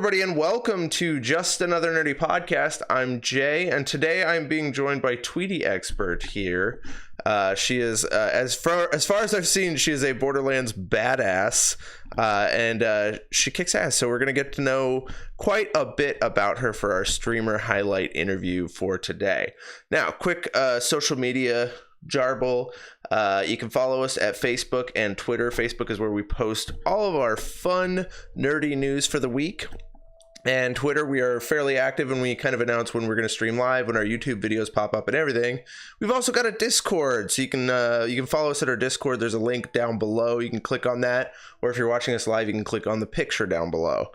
everybody, and welcome to Just Another Nerdy Podcast. I'm Jay, and today I'm being joined by Tweety Expert here. She is, as far as I've seen, she is a Borderlands badass, and she kicks ass. So we're going to get to know quite a bit about her for our streamer highlight interview for today. Now, quick social media jarble. You can follow us at Facebook and Twitter. Facebook is where we post all of our fun nerdy news for the week, and Twitter, we are fairly active, and we kind of announce when we're going to stream live, when our YouTube videos pop up and everything. We've also got a Discord, so you can follow us at our Discord. There's a link down below. You can click on that, or if you're watching us live, you can click on the picture down below.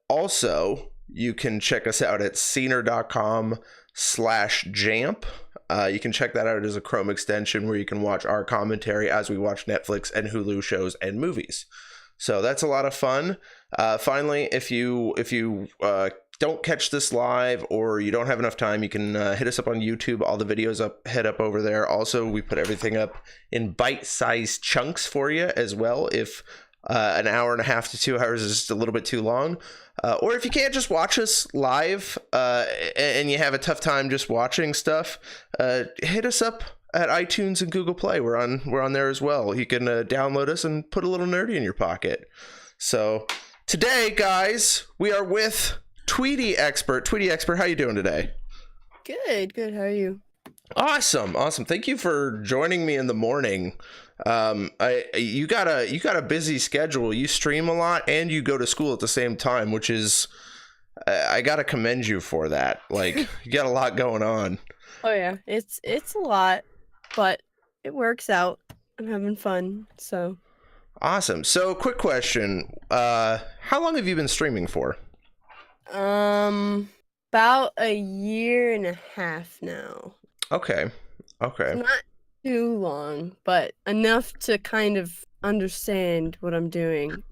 Also, you can check us out at scener.com/JANP. You can check that out as a Chrome extension where you can watch our commentary as we watch Netflix and Hulu shows and movies. So that's a lot of fun. Finally, if you don't catch this live or you don't have enough time, you can hit us up on YouTube. All the videos head up over there. Also, we put everything up in bite-sized chunks for you as well. If an hour and a half to 2 hours is just a little bit too long. Or if you can't just watch us live and you have a tough time just watching stuff, hit us up at iTunes and Google Play. We're on there as well. You can download us and put a little nerdy in your pocket. So today, guys, we are with Tweety Expert. Tweety Expert, how you doing today? Good. How are you? Awesome. Thank you for joining me in the morning. You got a busy schedule. You stream a lot and you go to school at the same time, which is, I gotta commend you for that. Like, you got a lot going on. Oh yeah, it's a lot, but it works out. I'm having fun, so. Awesome. So, quick question: how long have you been streaming for? About a year and a half now. Okay. Not too long, but enough to kind of understand what I'm doing.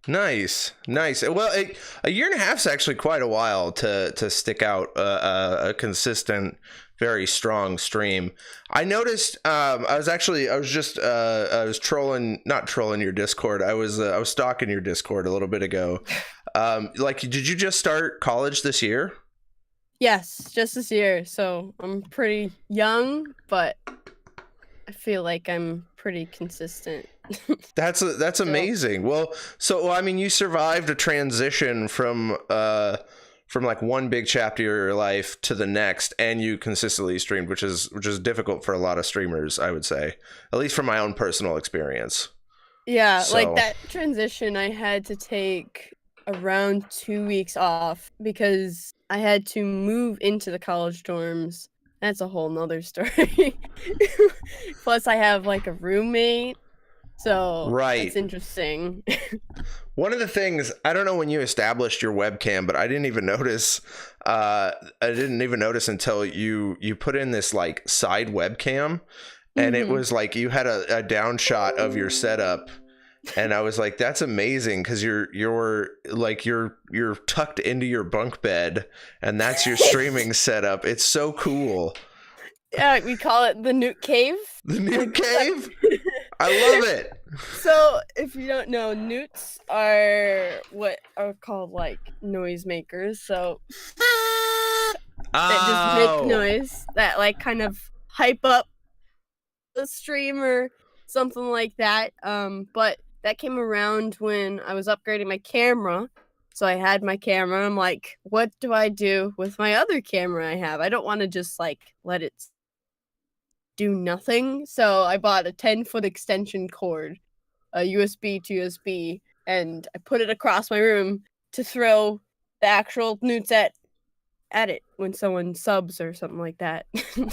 Nice. Well, a year and a half is actually quite a while to stick out a consistent, very strong stream. I noticed. I was not trolling your Discord. I was stalking your Discord a little bit ago. Did you just start college this year? Yes, just this year. So I'm pretty young, but I feel like I'm pretty consistent. That's amazing. Well, I mean, you survived a transition from like one big chapter of your life to the next, and you consistently streamed, which is difficult for a lot of streamers, I would say, at least from my own personal experience. Yeah, so, like that transition, I had to take around 2 weeks off because I had to move into the college dorms. That's a whole nother story. Plus, I have like a roommate, so right. It's interesting. One of the things, I don't know when you established your webcam, but I didn't even notice. I didn't even notice until you put in this like side webcam, and it was like you had a down shot of your setup. And I was like, that's amazing, because you're tucked into your bunk bed, and that's your streaming setup. It's so cool. Yeah, we call it the Newt Cave. The Newt Cave? I love it. So, if you don't know, newts are what are called like noisemakers. So that just make noise that like kind of hype up the stream or something like that. But that came around when I was upgrading my camera. So I had my camera. I'm like, what do I do with my other camera I have? I don't want to just like let it do nothing. So I bought a 10-foot extension cord, a USB to USB, and I put it across my room to throw the actual newts at it when someone subs or something like that.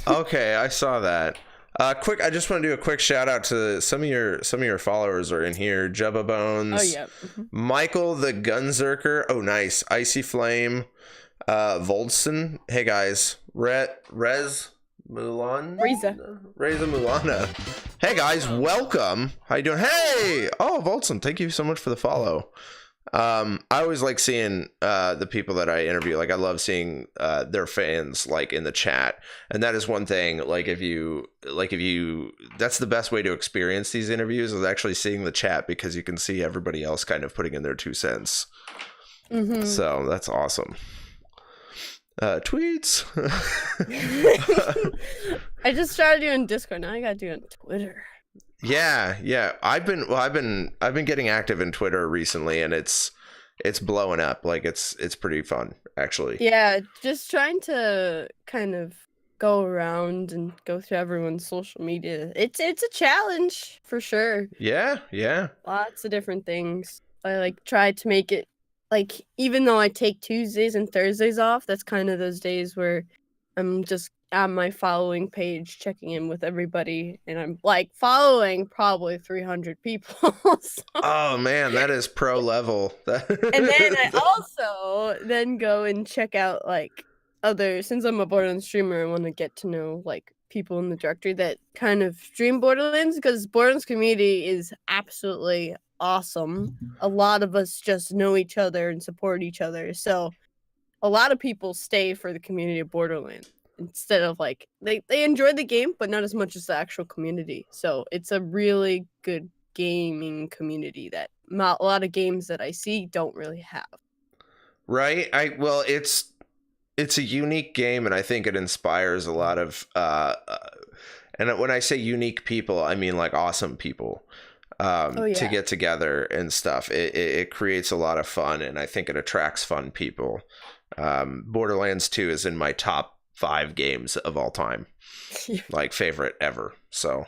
Okay, I saw that. I just want to do a quick shout out to some of your followers are in here. Jubba Bones. Oh yeah. Michael the Gunzerker. Oh nice. Icy Flame. Voldson. Hey guys. Reza Mulana. Hey guys, welcome. How you doing? Hey. Oh, Voldson. Thank you so much for the follow. I always like seeing the people that I interview. Like, I love seeing their fans like in the chat, and that is one thing. Like if you that's the best way to experience these interviews, is actually seeing the chat, because you can see everybody else kind of putting in their 2 cents. Mm-hmm. So that's awesome. Tweets. I just started doing Discord. Now I gotta do it on Twitter. Yeah. I've been getting active in Twitter recently, and it's blowing up. Like it's pretty fun, actually. Yeah, just trying to kind of go around and go through everyone's social media. It's a challenge for sure. Yeah. Lots of different things. I like try to make it like, even though I take Tuesdays and Thursdays off, that's kind of those days where I'm just on my following page checking in with everybody, and I'm like following probably 300 people. So- Oh man, that is pro level. and then I also then go and check out like other, since I'm a Borderlands streamer, I want to get to know like people in the directory that kind of stream Borderlands, because Borderlands community is absolutely awesome. A lot of us just know each other and support each other, so a lot of people stay for the community of Borderlands instead of like they enjoy the game but not as much as the actual community. So it's a really good gaming community that not a lot of games that I see don't really have. Right. Well, it's a unique game, and I think it inspires a lot of and when I say unique people, I mean like awesome people to get together and stuff. It creates a lot of fun, and I think it attracts fun people. Borderlands 2 is in my top 5 games of all time, like favorite ever. So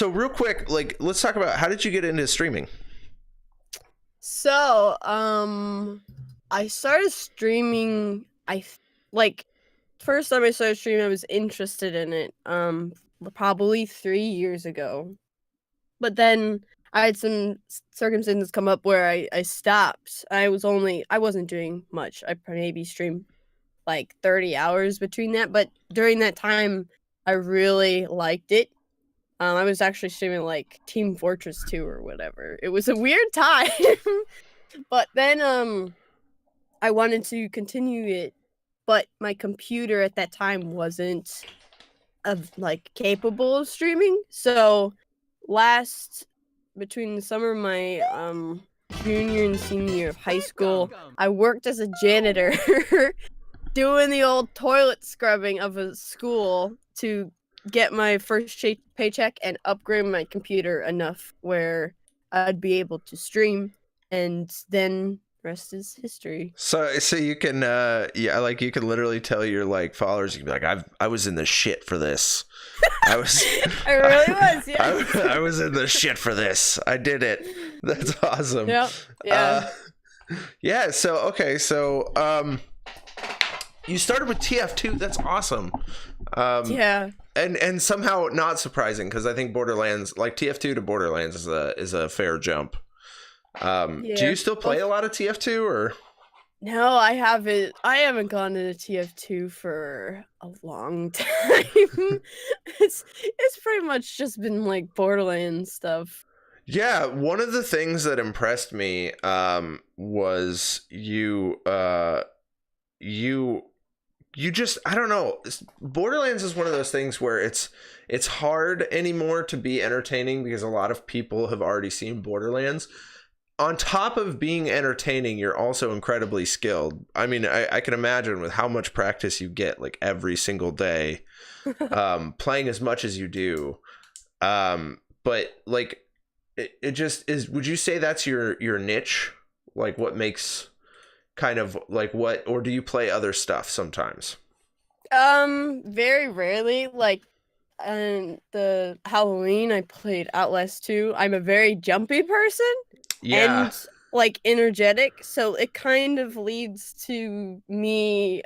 real quick, like let's talk about, how did you get into streaming? So I started streaming, first time I started streaming I was interested in it probably 3 years ago. But then I had some circumstances come up where I stopped. I wasn't doing much. I maybe streamed like 30 hours between that, but during that time I really liked it. I was actually streaming like Team Fortress 2 or whatever. It was a weird time. But then I wanted to continue it, but my computer at that time wasn't like capable of streaming. So between the summer of my junior and senior year of high school, I worked as a janitor doing the old toilet scrubbing of a school to get my first paycheck and upgrade my computer enough where I'd be able to stream, and then rest is history. So you can like you can literally tell your like followers, you can be like, I was in the shit for this. I really was, yeah. I was in the shit for this. I did it. That's awesome. Yep. Yeah. Yeah, so you started with TF2. That's awesome. Yeah. And somehow not surprising, because I think Borderlands, like TF2 to Borderlands, is a fair jump. Do you still play a lot of TF2 or? No, I haven't. I haven't gone into TF2 for a long time. It's pretty much just been like Borderlands stuff. Yeah, one of the things that impressed me was you just, I don't know, Borderlands is one of those things where it's hard anymore to be entertaining because a lot of people have already seen Borderlands. On top of being entertaining, you're also incredibly skilled. I mean, I can imagine with how much practice you get like every single day, playing as much as you do. But like it just is, would you say that's your niche? Like what makes kind of like what, or do you play other stuff sometimes? Very rarely. Like the Halloween I played Outlast 2. I'm a very jumpy person. Yeah. And like energetic, so it kind of leads to me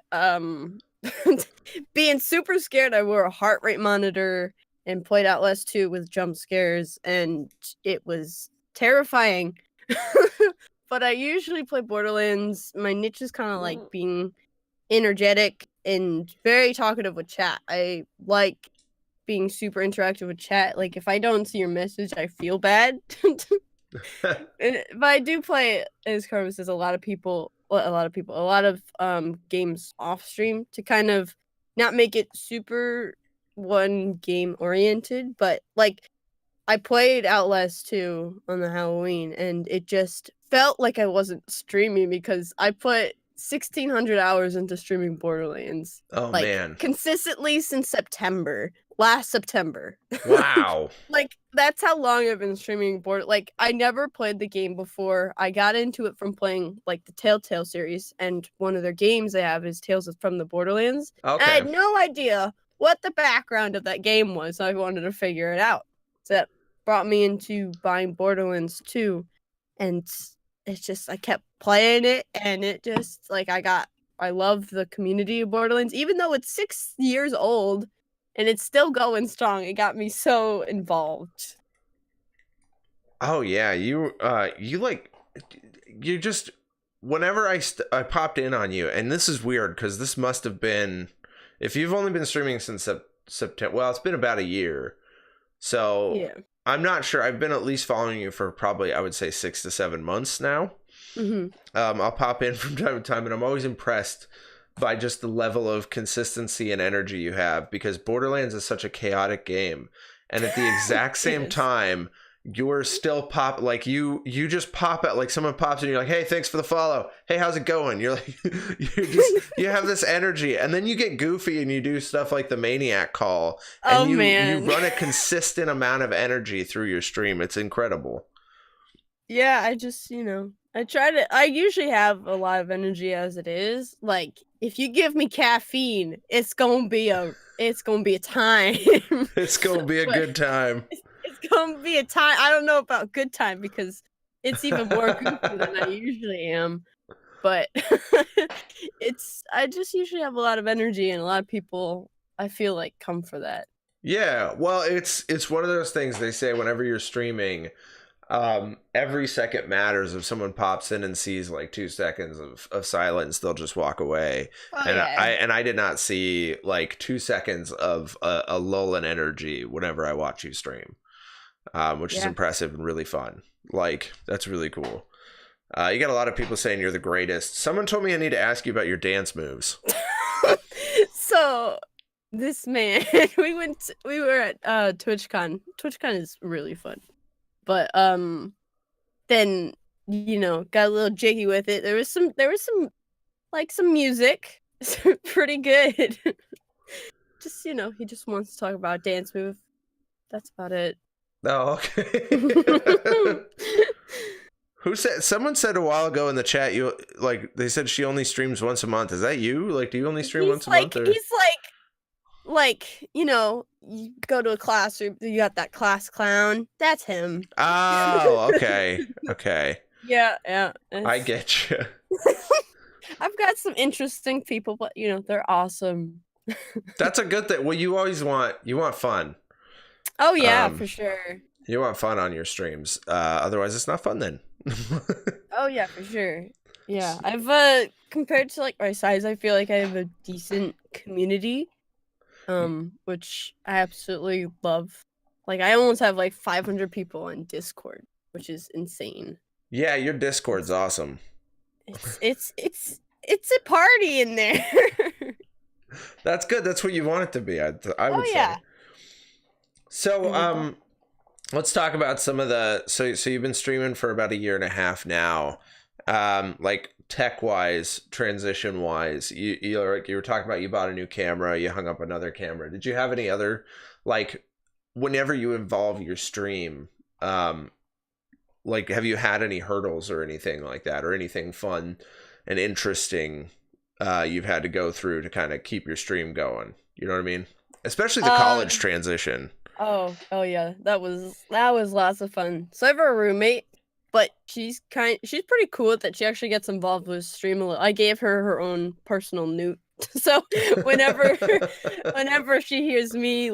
being super scared. I wore a heart rate monitor and played Outlast 2 with jump scares, and it was terrifying. But I usually play Borderlands. My niche is kind of like being energetic and very talkative with chat. I like being super interactive with chat. Like if I don't see your message, I feel bad. But I do play, as Carmen says, a lot of games off stream to kind of not make it super one game oriented, but like I played Outlast 2 on the Halloween, and it just felt like I wasn't streaming because I put 1,600 hours into streaming Borderlands. Oh like, man. consistently since September. Last September. Wow. Like, that's how long I've been streaming Like, I never played the game before. I got into it from playing, like, the Telltale series, and one of their games they have is Tales from the Borderlands. Okay. And I had no idea what the background of that game was, so I wanted to figure it out. So that brought me into buying Borderlands 2, and it's just, I kept playing it, and it just, like, I love the community of Borderlands, even though it's 6 years old, and it's still going strong. It got me so involved. Oh yeah, you just whenever I popped in on you, and this is weird because this must have been, if you've only been streaming since September, well, it's been about a year, so yeah. I'm not sure. I've been at least following you for probably, I would say, 6 to 7 months now. Mm-hmm. I'll pop in from time to time, and I'm always impressed by just the level of consistency and energy you have, because Borderlands is such a chaotic game, and at the exact same time you're still you just pop out, like someone pops in, you're like, hey, thanks for the follow, hey, how's it going? You're like, you have this energy, and then you get goofy and you do stuff like the Maniac Call, and you run a consistent amount of energy through your stream. It's incredible. Yeah, I just, I usually have a lot of energy as it is. Like, if you give me caffeine, it's gonna be a time. It's gonna be a good time. It's gonna be a time. I don't know about good time because it's even more goofy than I usually am. But I just usually have a lot of energy, and a lot of people, I feel like, come for that. Yeah, well, it's one of those things they say whenever you're streaming, every second matters. If someone pops in and sees like 2 seconds of silence, they'll just walk away. I did not see like 2 seconds of a lull in energy whenever I watch you stream, which is impressive and really fun. Like, that's really cool. You got a lot of people saying you're the greatest. Someone told me I need to ask you about your dance moves. So this man, we were at TwitchCon. TwitchCon is really fun. But then got a little jiggy with it. There was some music, pretty good. Just he just wants to talk about dance move. That's about it. Oh, okay. Someone said a while ago in the chat, they said she only streams once a month. Is that you? Like, do you only stream once a month? Or? He's you go to a class, or you got that class clown. That's him. Oh, okay. Okay. Yeah. I get you. I've got some interesting people, but they're awesome. That's a good thing. Well, you want fun. Oh yeah, for sure. You want fun on your streams. Otherwise it's not fun then. Oh yeah, for sure. Yeah. I've compared to like my size, I feel like I have a decent community. Which I absolutely love. Like, I almost have like 500 people on Discord, which is insane. Yeah, your Discord's awesome. It's a party in there. That's good. That's what you want it to be. I would say. So, let's talk about some of the. So you've been streaming for about 1.5 years now. Like, tech-wise, transition-wise, you were talking about, you bought a new camera, you hung up another camera. Did you have any other, like, whenever you involve your stream, like, have you had any hurdles or anything like that, or anything fun and interesting you've had to go through to kind of keep your stream going? You know what I mean? Especially the college transition. Oh yeah, that was lots of fun. So I have a roommate, but she's pretty cool with that. She actually gets involved with stream a little. I gave her own personal newt. So whenever she hears me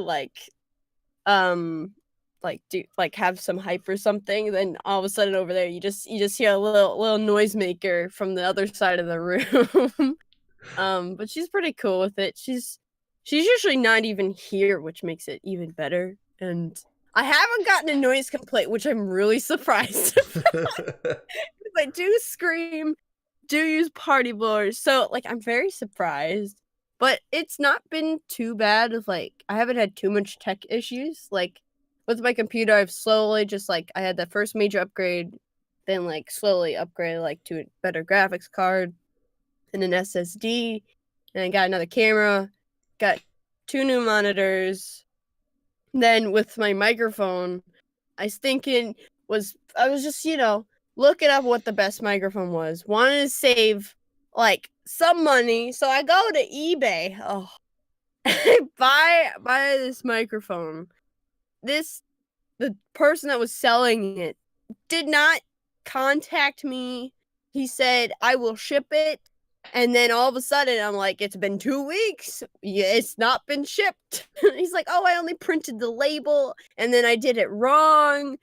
have some hype or something, then all of a sudden over there you just hear a little noisemaker from the other side of the room. But she's pretty cool with it. She's usually not even here, which makes it even better. And I haven't gotten a noise complaint, which I'm really surprised about. I do scream, do use party blowers, so I'm very surprised. But it's not been too bad. I haven't had too much tech issues. With my computer, I've slowly just I had that first major upgrade, then like slowly upgraded like to a better graphics card and an SSD, and I got another camera, got 2 new monitors. Then with my microphone, I was just, looking up what the best microphone was. Wanted to save like some money, so I go to eBay. Oh, I buy this microphone. The person that was selling it did not contact me. He said, I will ship it. And then all of a sudden, I'm like, it's been 2 weeks. Yeah, it's not been shipped. He's like, oh, I only printed the label. And then I did it wrong.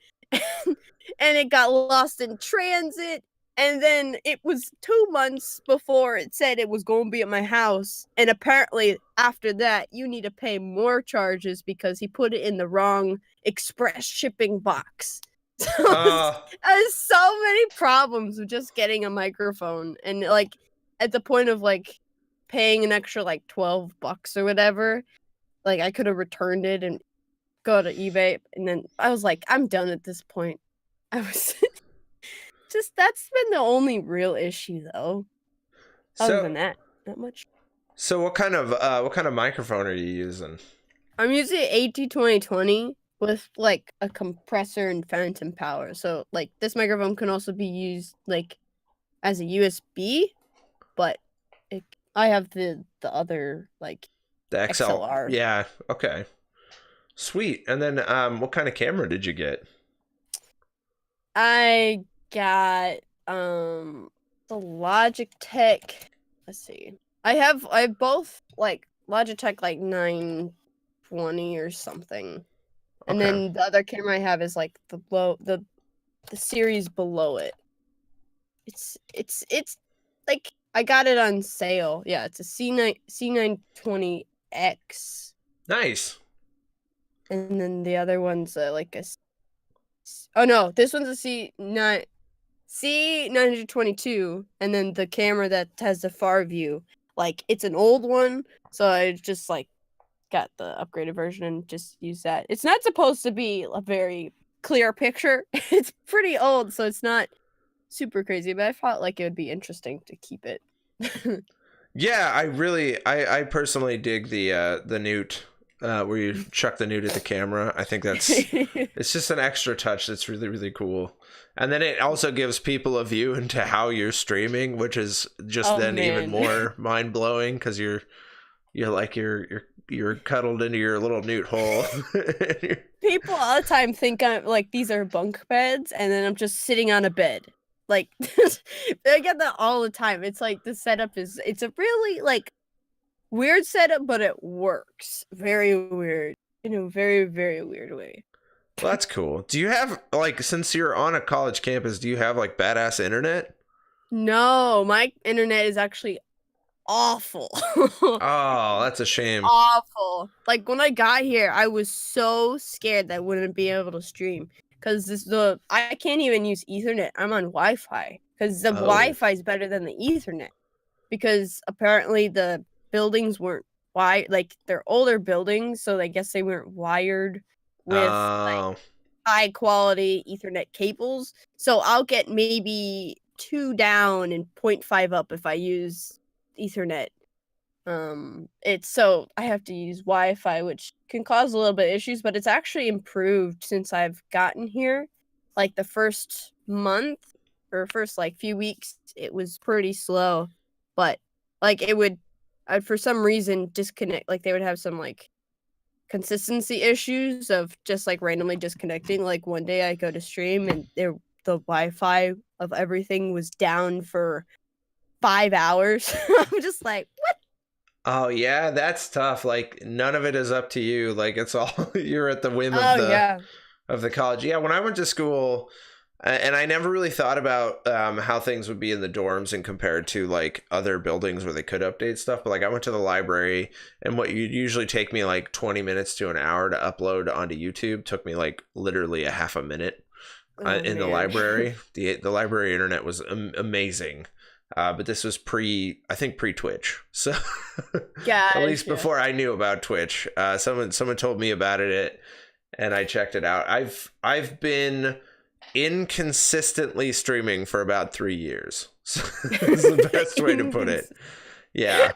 And it got lost in transit. And then it was 2 months before it said it was going to be at my house. And apparently, after that, you need to pay more charges because he put it in the wrong express shipping box. So there's so many problems with just getting a microphone. And like at the point of like paying an extra like $12 or whatever, like I could have returned it and go to eBay. And then I was like, I'm done at this point. I was just, that's been the only real issue though. Other than that, not much. So what kind of microphone are you using? I'm using an AT2020 with like a compressor and phantom power. So like this microphone can also be used like as a USB, but I have the other like the XLR. Yeah, okay. Sweet. And then what kind of camera did you get? I got the Logitech. Let's see. I have both like Logitech like 920 or something. And then the other camera I have is like the series below it. It's like I got it on sale. Yeah, it's a C920X. Nice. And then the other one's like a. Oh no, this one's a C922, and then the camera that has the far view, like it's an old one, so I just like got the upgraded version and just use that. It's not supposed to be a very clear picture. It's pretty old, so it's not super crazy, but I thought like it would be interesting to keep it. Yeah, I personally dig the newt where you chuck the newt at the camera. I think it's just an extra touch that's really, really cool. And then it also gives people a view into how you're streaming, which is just even more mind blowing because you're cuddled into your little newt hole. People all the time think I'm like these are bunk beds, and then I'm just sitting on a bed. Like I get that all the time. It's like the setup it's a really like weird setup, but it works. Very weird. In a very, very weird way. Well, that's cool. Do you have like, since you're on a college campus, do you have like badass internet? No, my internet is actually awful. Oh, that's a shame. Awful. Like when I got here, I was so scared that I wouldn't be able to stream because I can't even use Ethernet. I'm on Wi-Fi because the Wi-Fi is better than the Ethernet because apparently the buildings weren't like they're older buildings, so I guess they weren't wired with like high quality Ethernet cables. So I'll get maybe 2 down and 0.5 up if I use Ethernet. It's so I have to use Wi-Fi, which can cause a little bit of issues, but it's actually improved since I've gotten here. Like the first month or first like few weeks, it was pretty slow, but like I'd for some reason disconnect. Like they would have some like consistency issues of just like randomly disconnecting. Like one day I go to stream and the Wi-Fi of everything was down for 5 hours. I'm just like, what? Oh yeah, that's tough. Like none of it is up to you. Like it's all you're at the whim of the college. Yeah, when I went to school, and I never really thought about how things would be in the dorms and compared to like other buildings where they could update stuff. But like I went to the library, and what you'd usually take me like 20 minutes to an hour to upload onto YouTube took me like literally a half a minute in the library. The library internet was amazing. But this was pre-Twitch. So Gotcha. At least before I knew about Twitch, someone told me about it and I checked it out. I've been inconsistently streaming for about 3 years. So that's the best way to put it. Yeah.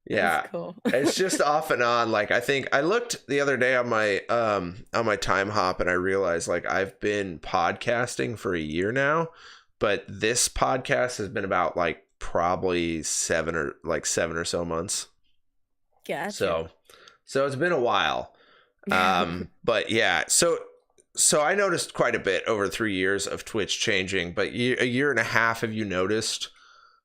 Yeah. That's cool. It's just off and on. Like, I think I looked the other day on my time hop, and I realized like I've been podcasting for a year now, but this podcast has been about like probably 7 or so months. Gotcha. So it's been a while. But yeah, so I noticed quite a bit over 3 years of Twitch changing, but a year and a half, have you noticed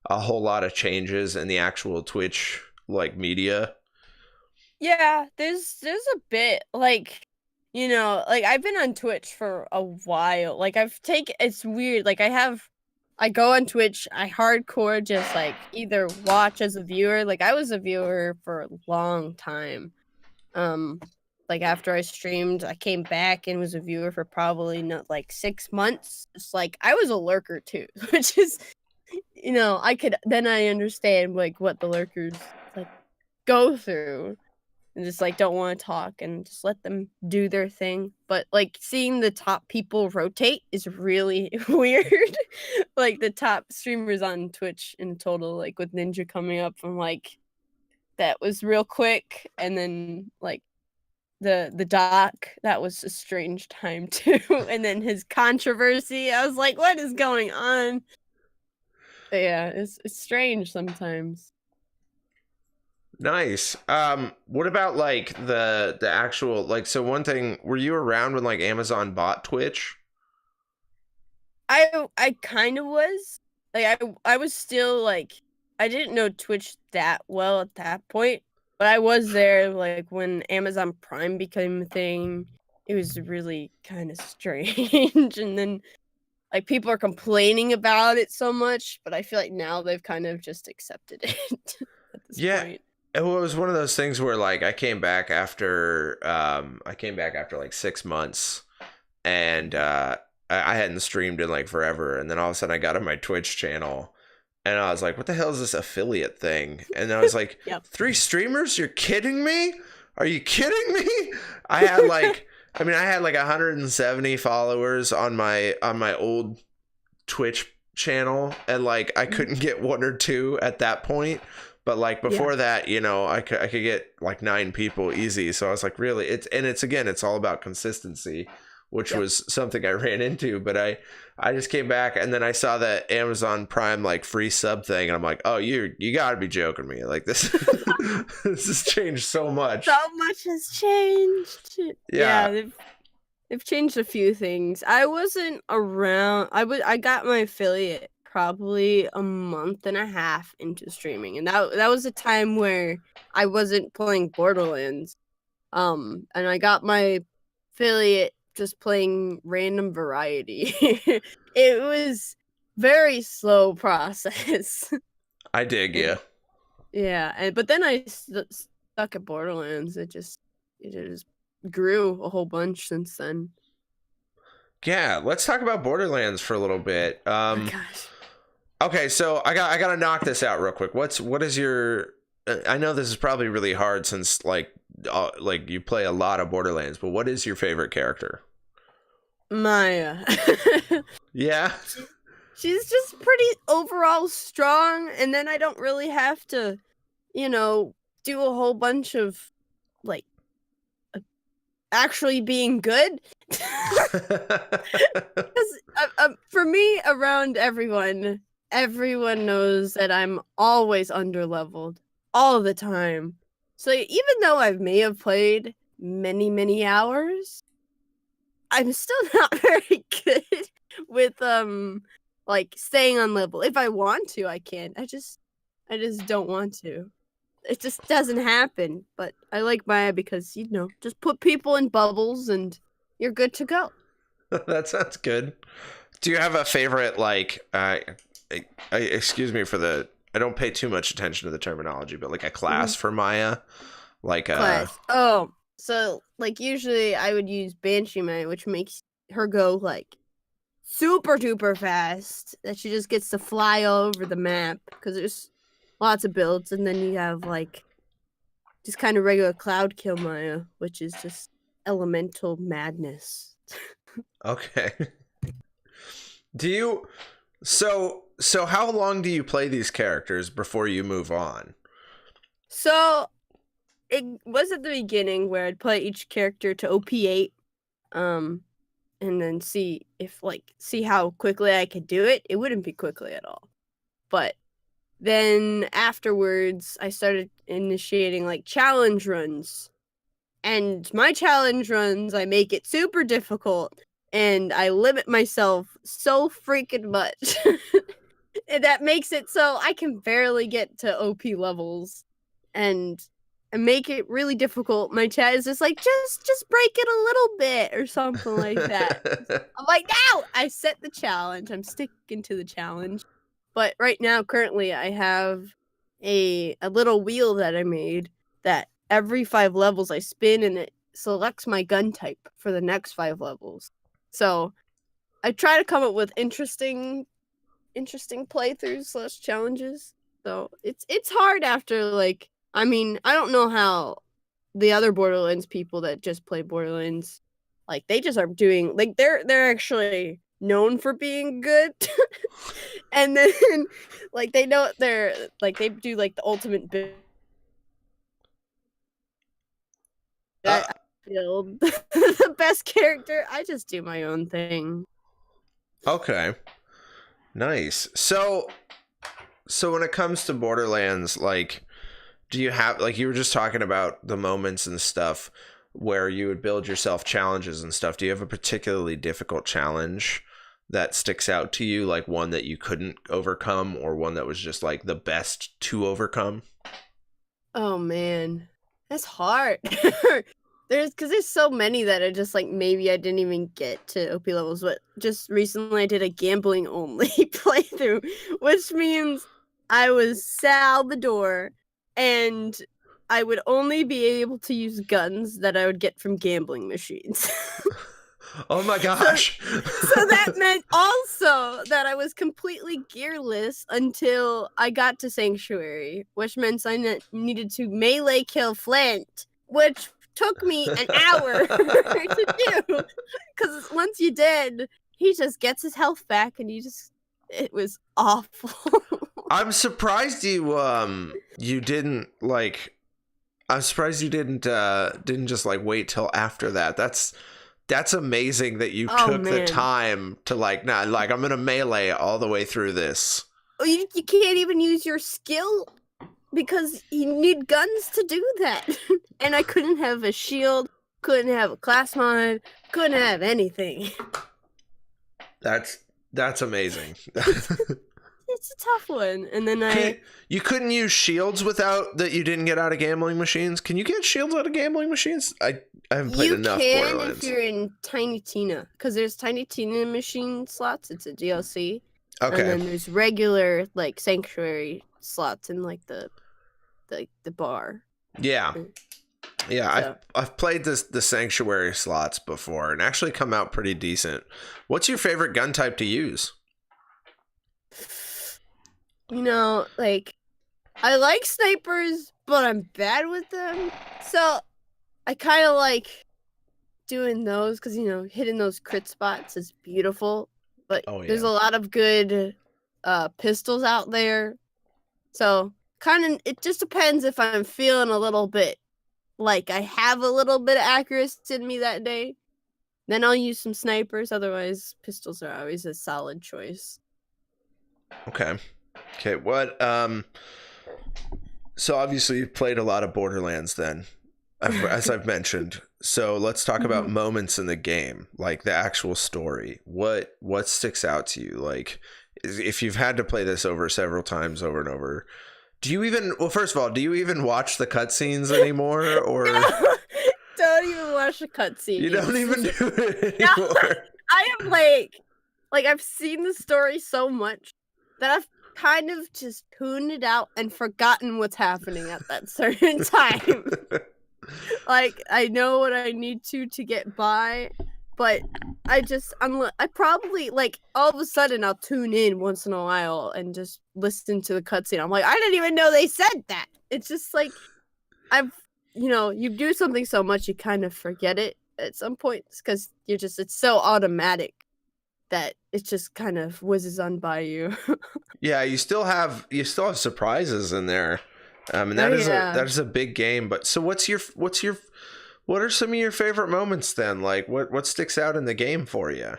a whole lot of changes in the actual Twitch like media? Yeah, there's a bit like, like I've been on Twitch for a while. Like it's weird. Like I go on Twitch, I hardcore just like either watch as a viewer. Like I was a viewer for a long time. Like after I streamed, I came back and was a viewer for probably not like 6 months. It's like I was a lurker too, which is, I understand like what the lurkers like go through and just like don't want to talk and just let them do their thing. But like seeing the top people rotate is really weird. Like the top streamers on Twitch in total, like with Ninja coming up from like that was real quick, and then like the doc, that was a strange time too. And then his controversy, I was like, what is going on? But yeah, it's strange sometimes. Nice. What about like the actual, like, so one thing, were you around when like Amazon bought Twitch? I kind of was. Like I was still like, I didn't know Twitch that well at that point, but I was there like when Amazon Prime became a thing. It was really kind of strange. And then like people are complaining about it so much, but I feel like now they've kind of just accepted it at this point. It was one of those things where like I came back after like 6 months, and I hadn't streamed in like forever, and then all of a sudden I got on my Twitch channel, and I was like, what the hell is this affiliate thing? And I was like, Yep. 3 streamers? You're kidding me? Are you kidding me? I had like I had like 170 followers on my old Twitch channel, and like I couldn't get 1 or 2 at that point. But like before that, I could get like 9 people easy. So I was like, really, it's all about consistency, which was something I ran into. But I just came back, and then I saw that Amazon Prime like free sub thing, and I'm like, oh, you gotta be joking me. Like this this has changed so much. So much has changed. Yeah, they've changed a few things. I wasn't around. I got my affiliate probably a month and a half into streaming, and that was a time where I wasn't playing Borderlands. And I got my affiliate just playing random variety. It was very slow process. I dig you. Yeah, but then I stuck at Borderlands. It just grew a whole bunch since then. Yeah, let's talk about Borderlands for a little bit. Oh gosh. Okay, so I gotta knock this out real quick. What is your? I know this is probably really hard since like you play a lot of Borderlands, but what is your favorite character? Maya. Yeah. She's just pretty overall strong, and then I don't really have to, do a whole bunch of like actually being good. Because for me, around everyone knows that I'm always underleveled all the time. So even though I may have played many, many hours, I'm still not very good with like staying on level. If I want to, I can. I just don't want to. It just doesn't happen. But I like Maya because, just put people in bubbles and you're good to go. That sounds good. Do you have a favorite, like, excuse me for I don't pay too much attention to the terminology, but like a class for Maya? Like class. Oh, so like usually I would use Banshee Maya, which makes her go like super duper fast, that she just gets to fly all over the map because there's lots of builds. And then you have like just kind of regular Cloud Kill Maya, which is just elemental madness. Okay. Do you so how long do you play these characters before you move on? So it was at the beginning where I'd play each character to OP8, and then see how quickly I could do it. It wouldn't be quickly at all. But then afterwards I started initiating like challenge runs. And my challenge runs, I make it super difficult and I limit myself so freaking much. And that makes it so I can barely get to OP levels and make it really difficult. My chat is just like, just break it a little bit or something like that. I'm like, no! I set the challenge. I'm sticking to the challenge. But right now, currently, I have a little wheel that I made that every 5 levels I spin and it selects my gun type for the next 5 levels. So I try to come up with interesting playthroughs / challenges. So it's hard after like, I mean, I don't know how the other Borderlands people that just play Borderlands, like they just are doing like they're actually known for being good. And then like they know they're like they do like the ultimate build. I build the best character. I just do my own thing. Okay. Nice. So when it comes to Borderlands, like, do you have, like, you were just talking about the moments and stuff where you would build yourself challenges and stuff. Do you have a particularly difficult challenge that sticks out to you, like one that you couldn't overcome or one that was just like the best to overcome? Oh man, that's hard. There's so many that are just like maybe I didn't even get to OP levels, but just recently I did a gambling only playthrough, which means I was Salvador and I would only be able to use guns that I would get from gambling machines. Oh my gosh. So that meant also that I was completely gearless until I got to Sanctuary, which meant I needed to melee kill Flint, which took me an hour to do. Because once you did, he just gets his health back and it was awful. I'm surprised you didn't like, I'm surprised you didn't just like wait till after that. That's amazing that you took the time to like, nah, like I'm gonna melee all the way through this. You can't even use your skill because you need guns to do that. And I couldn't have a shield, couldn't have a class mod, couldn't have anything. That's amazing. It's a tough one. And then you couldn't use shields without that you didn't get out of gambling machines? Can you get shields out of gambling machines? I haven't played enough Borderlands. You can if you're in Tiny Tina, because there's Tiny Tina machine slots. It's a DLC. Okay. And then there's regular like Sanctuary slots in like the bar. Yeah. Yeah, so. I've played the Sanctuary slots before and actually come out pretty decent. What's your favorite gun type to use? You know, like, I like snipers, but I'm bad with them. So I kind of like doing those because, you know, hitting those crit spots is beautiful. But there's a lot of good pistols out there. So kind of, it just depends if I'm feeling a little bit like I have a little bit of accuracy in me that day. Then I'll use some snipers. Otherwise, pistols are always a solid choice. Okay. What so obviously you've played a lot of Borderlands then, as I've mentioned. So let's talk about moments in the game, like the actual story. What sticks out to you? Like, if you've had to play this over several times over and over, do you even watch the cutscenes anymore? Or no, don't even watch the cutscenes. You don't even do it anymore. No, I am like I've seen the story so much that I've kind of just tuned it out and forgotten what's happening at that certain time. Like, I know what I need to get by, but I probably, like, all of a sudden I'll tune in once in a while and just listen to the cutscene. I'm like, I didn't even know they said that. It's just like, you do something so much, you kind of forget it at some points because it's so automatic. that it just kind of whizzes on by you. Yeah, you still have surprises in there. And Oh, that yeah. is a big game. But so what are some of your favorite moments then? Like what sticks out in the game for you?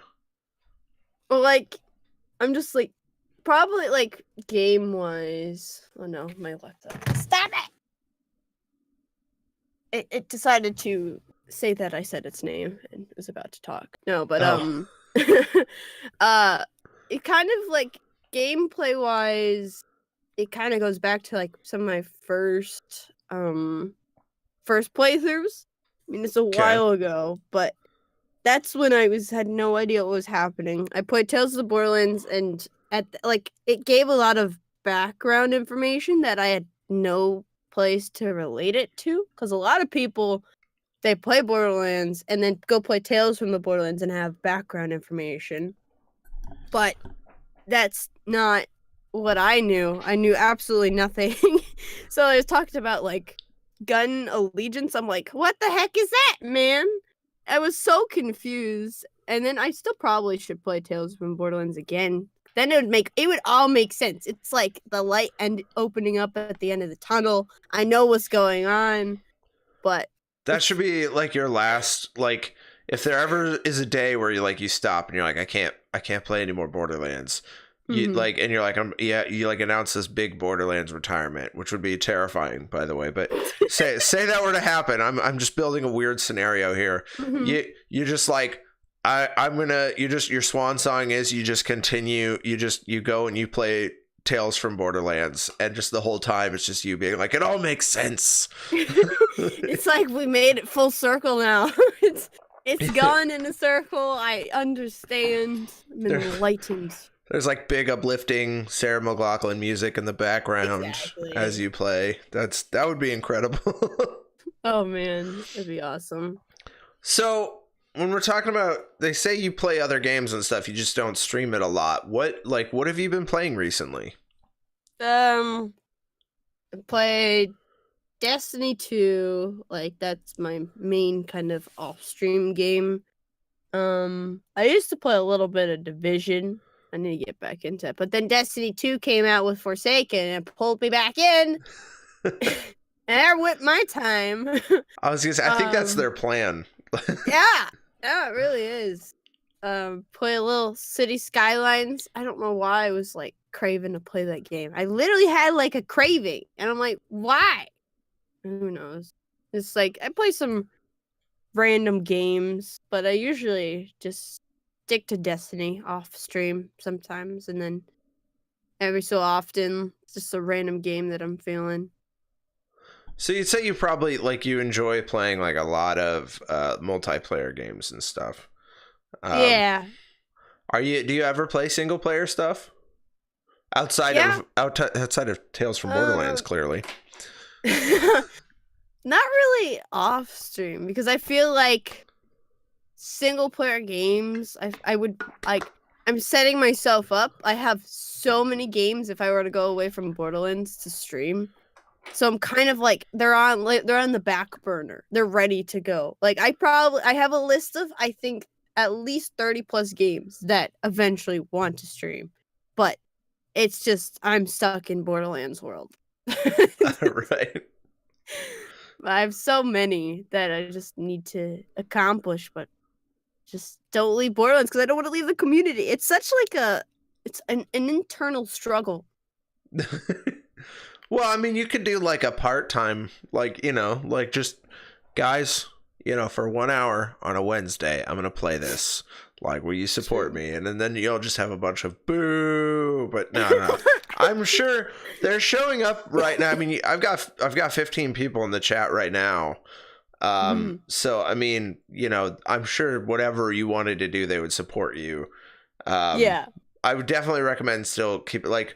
Well, like, I'm just like, probably like game wise. Oh no, my laptop. Stop it! It decided to say that I said its name and was about to talk. No, but Oh. it kind of like gameplay wise, it kind of goes back to like some of my first playthroughs. I mean, it's a Okay. while ago, but that's when I had no idea what was happening. I played Tales of the Borderlands, and it gave a lot of background information that I had no place to relate it to. Because a lot of people, they play Borderlands and then go play Tales from the Borderlands and have background information, but that's not what I knew. I knew absolutely nothing. So I was talking about like gun allegiance. I'm like, what the heck is that, man? I was so confused. And then I still probably should play Tales from Borderlands again. Then it would all make sense. It's like the light opening up at the end of the tunnel. I know what's going on, but That should be like your last, like, if there ever is a day where you stop and you're like, I can't play any more Borderlands. You like, and you're like, you like announce this big Borderlands retirement, which would be terrifying, by the way. But say that were to happen, I'm just building a weird scenario here. You just like, your swan song is you just continue, you go and you play Tales from Borderlands, and just the whole time it's just you being like, it all makes sense. It's like we made it full circle now. It's gone in a circle. I understand. I'm enlightened. There's like big uplifting Sarah McLachlan music in the background as you play. That would be incredible. Oh man, that'd be awesome. So when we're talking about, they say you play other games and stuff, you just don't stream it a lot. What have you been playing recently? I played Destiny 2. Like, that's my main kind of off-stream game. I used to play a little bit of Division. I need to get back into it. But then Destiny 2 came out with Forsaken and pulled me back in. And there went my time. I was gonna say, I think that's their plan. Yeah, it really is. Play a little City Skylines. I don't know why I was like craving to play that game. I literally had like a craving, and I'm like, why? Who knows? It's like I play some random games, but I usually just stick to Destiny off stream sometimes, and then every so often it's just a random game that I'm feeling. So you'd say you probably you enjoy playing like a lot of multiplayer games and stuff. Yeah. Do you ever play single player stuff outside of Tales from Borderlands? Clearly, not really off stream, because I feel like single player games, I would like, I'm setting myself up. I have so many games if I were to go away from Borderlands to stream. So I'm kind of like, they're on the back burner. They're ready to go. Like I have a list of, I think, at least 30 plus games that eventually want to stream. But it's just, I'm stuck in Borderlands world. right. I have so many that I just need to accomplish, but just don't leave Borderlands because I don't want to leave the community. It's such like it's an internal struggle. Well, I mean, you could do like a part-time, just guys, for 1 hour on a Wednesday, I'm going to play this. Like, will you support me? And then you'll just have a bunch of boo. But no. I'm sure they're showing up right now. I mean, I've got 15 people in the chat right now. So, I mean, I'm sure whatever you wanted to do, they would support you. Yeah. I would definitely recommend still keep it like,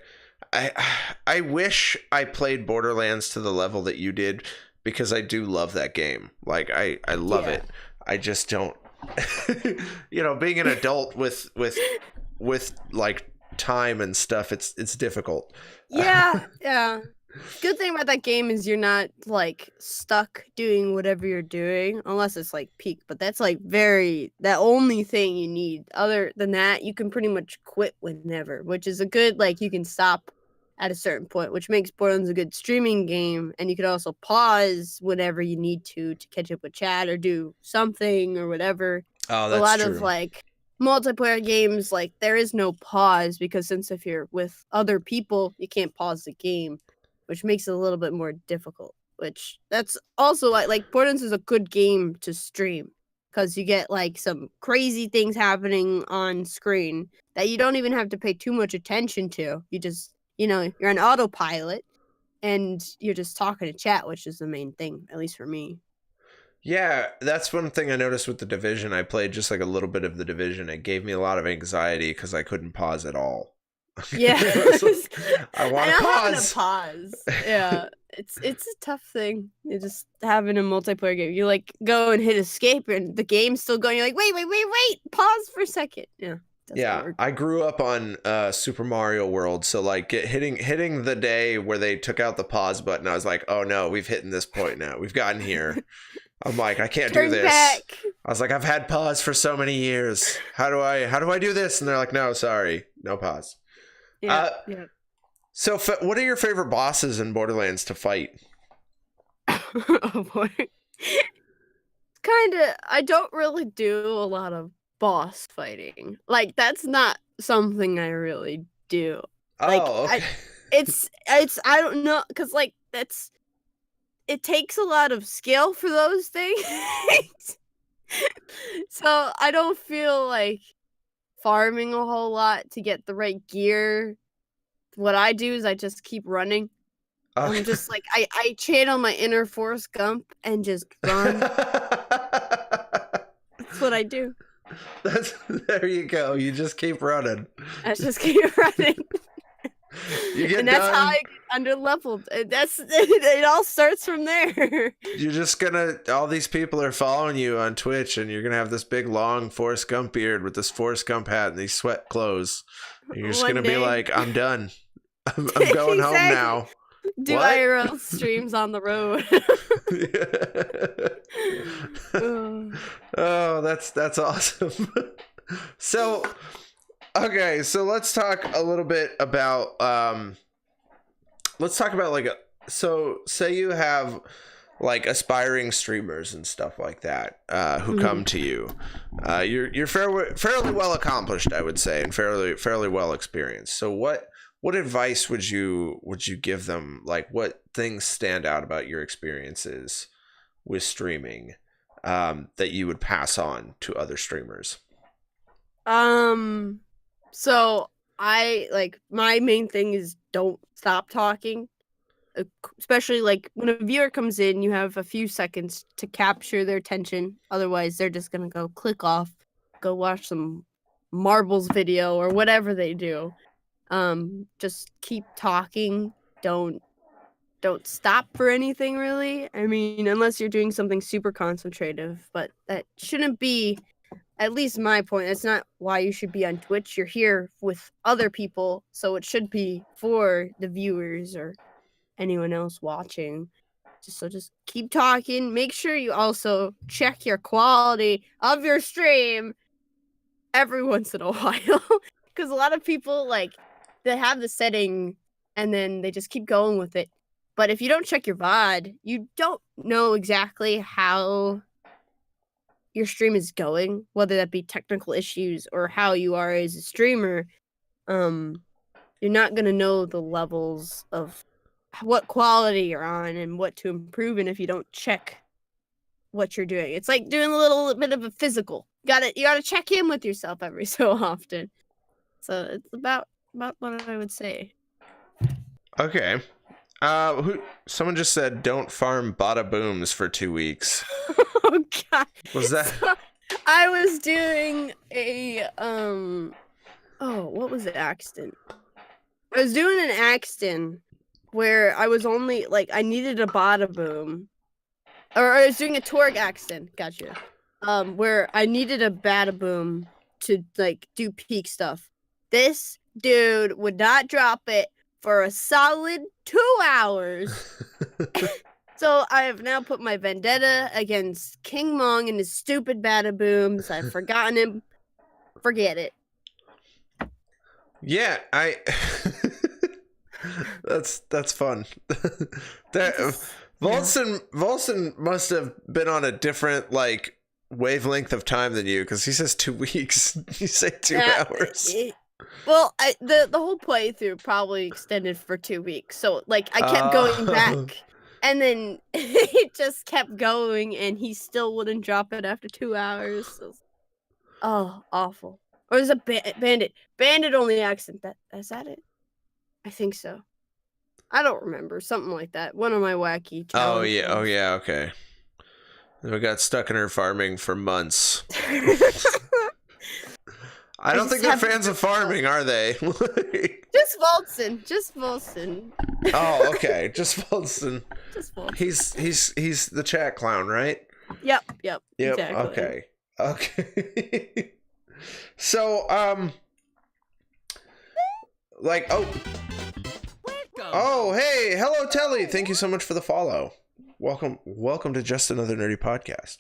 I wish I played Borderlands to the level that you did, because I do love that game. Like I love it. I just don't being an adult with like time and stuff, it's difficult. Yeah. Good thing about that game is you're not like stuck doing whatever you're doing unless it's like peak, but that's like that only thing you need. Other than that, you can pretty much quit whenever, which is a good like you can stop at a certain point, which makes Borderlands a good streaming game, and you can also pause whenever you need to catch up with chat or do something or whatever. Oh, A that's lot true. of like multiplayer games, like there is no pause because since if you're with other people, you can't pause the game, which makes it a little bit more difficult. Which that's also like Borderlands is a good game to stream because you get like some crazy things happening on screen that you don't even have to pay too much attention to. You just you're on autopilot and you're just talking to chat, which is the main thing, at least for me. Yeah, that's one thing I noticed with The Division. I played just like a little bit of The Division. It gave me a lot of anxiety because I couldn't pause at all. Yeah. I want to pause. Yeah. It's a tough thing. You just having a multiplayer game. You like go and hit escape and the game's still going. You're like, wait, pause for a second. Yeah. Yeah, work. I grew up on Super Mario World, so like hitting the day where they took out the pause button, I was like, oh no, we've hit this point now. We've gotten here. I'm like, I can't do this. Back. I was like, I've had pause for so many years. How do I do this? And they're like, no, sorry, no pause. Yeah. So, what are your favorite bosses in Borderlands to fight? Oh boy. I don't really do a lot of boss fighting. Like that's not something I really do. Like, okay. It's I don't know, cuz like it takes a lot of skill for those things. So I don't feel like farming a whole lot to get the right gear. What I do is I just keep running. Okay. I'm just like I channel my inner Forrest Gump and just run. That's what I do. There you go. You just keep running. I just keep running. You get and that's done. how I get under leveled. It all starts from there. You're just all these people are following you on Twitch, and you're gonna have this big long Forrest Gump beard with this Forrest Gump hat and these sweat clothes. And you're just gonna be like, I'm done. I'm going home now. Do What? IRL streams on the road. Oh, that's awesome. So, okay, so let's talk a little bit about so say you have like aspiring streamers and stuff like that who come to you. You're fairly well accomplished, I would say, and fairly well experienced. So what advice would you give them? Like, what things stand out about your experiences with streaming that you would pass on to other streamers? So I like my main thing is don't stop talking. Especially like when a viewer comes in, you have a few seconds to capture their attention. Otherwise, they're just gonna go click off, go watch some marbles video or whatever they do. Just keep talking. Don't stop for anything really. I mean, unless you're doing something super concentrative, but that shouldn't be, at least my point. That's not why you should be on Twitch. You're here with other people, so it should be for the viewers or anyone else watching. Just keep talking. Make sure you also check your quality of your stream every once in a while, because a lot of people like they have the setting and then they just keep going with it. But if you don't check your VOD, you don't know exactly how your stream is going, whether that be technical issues or how you are as a streamer. You're not gonna know the levels of what quality you're on and what to improve in if you don't check what you're doing. It's like doing a little bit of a physical. You gotta check in with yourself every so often. So it's about what I would say. Okay. Someone just said don't farm bada booms for 2 weeks. Oh god. Was that so, I was doing a what was it, Axton? I was doing an Axton where I was only like I needed a bada boom. Or I was doing a Torg Axton, gotcha. Where I needed a bada boom to like do peak stuff. This dude would not drop it for a solid 2 hours. So I have now put my vendetta against King Mong and his stupid Badabooms. I've forgotten him. Forget it. Yeah, that's fun. Volson must have been on a different like wavelength of time than you, because he says 2 weeks. You say 2 hours. Well, the whole playthrough probably extended for 2 weeks, so like I kept going back, and then it just kept going, and he still wouldn't drop it after 2 hours. So, oh, awful. Or is it Bandit? Bandit only accent. Is that it? I think so. I don't remember. Something like that. One of my wacky challenges. Oh yeah, okay. We got stuck in her farming for months. I don't think they're fans of farming, are they? Just Volson. Oh, okay. Just Volson. Just Volson. He's the chat clown, right? Yep. Exactly. Okay. So, like, oh, hey, hello, Telly. Thank you so much for the follow. Welcome to Just Another Nerdy Podcast.